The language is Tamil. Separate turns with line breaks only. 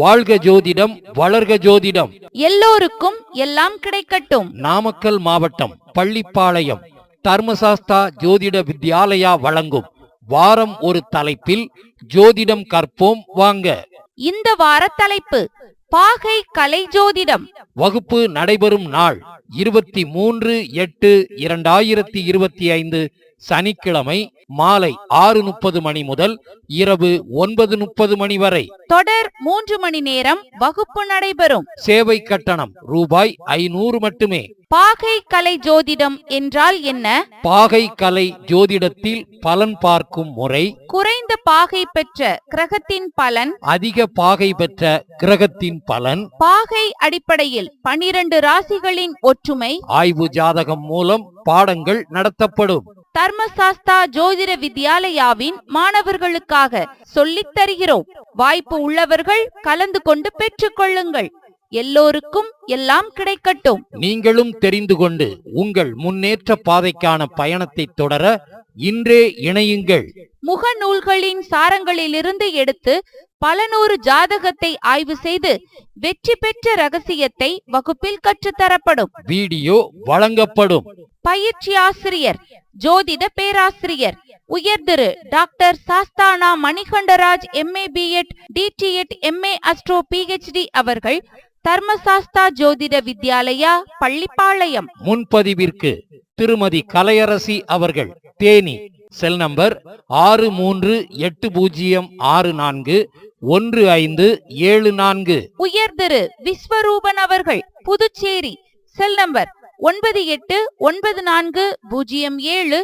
வாழ்க ஜோதிடம், வளர்க ஜோதிடம்.
எல்லோருக்கும் எல்லாம் கிடைக்கட்டும்.
நாமக்கல் மாவட்டம் பள்ளிப்பாளையம் தர்மசாஸ்தா ஜோதிட வித்யாலயா வழங்கும் வாரம் ஒரு தலைப்பில் ஜோதிடம் கற்போம் வாங்க.
இந்த வார தலைப்பு பாகை கலை ஜோதிடம்.
வகுப்பு நடைபெறும் நாள் 23/8/2025 சனிக்கிழமை மாலை 6:30 மணி முதல் இரவு 9:30 மணி வரை.
தொடர் 3 மணி நேரம் வகுப்பு நடைபெறும்.
சேவை கட்டணம் ரூபாய் 500 மட்டுமே.
பாகை கலை ஜோதிடம் என்றால் என்ன?
பாகை கலை ஜோதிடத்தில் பலன் பார்க்கும் முறை,
குறைந்த பாகை பெற்ற கிரகத்தின் பலன்,
அதிக பாகை பெற்ற கிரகத்தின் பலன்,
பாகை அடிப்படையில் 12 ராசிகளின் ஒற்றுமை,
ஆய்வு ஜாதகம் மூலம் பாடங்கள் நடத்தப்படும்.
தர்மசாஸ்தா ஜோதிட வித்யாலயாவின் மாணவர்களுக்காக சொல்லித் தருகிறோம். வாய்ப்பு உள்ளவர்கள் கலந்து கொண்டு பெற்றுக் கொள்ளுங்கள். எல்லோருக்கும் எல்லாம் கிடைக்கட்டும்.
நீங்களும் தெரிந்து கொண்டு உங்கள் முன்னேற்ற பாதைக்கான பயணத்தை தொடர இன்றே இணையுங்கள்.
முகநூல்களின் சாரங்களிலிருந்து எடுத்து பல நூறு ஜாதகத்தை ஆய்வு செய்து வெற்றி பெற்ற ரகசியத்தை வகுப்பில் கற்றுத்தரப்படும்.
வீடியோ வழங்கப்படும்.
பயிற்சி ஆசிரியர் ஜோதிட பேராசிரியர் உயர்திரு doctor சாஸ்தானா Manikandaraj MA B.Ed DTEd MA Astro PhD அவர்கள் தர்மசாஸ்தா ஜோதிட வித்யாலயா பள்ளிப்பாளையம்.
முன்பதிவிற்கு திருமதி கலையரசி அவர்கள், தேனி. Cell number 6380641574.
உயர்திரு விஸ்வரூபன் அவர்கள், புதுச்சேரி. Cell number 9894071197.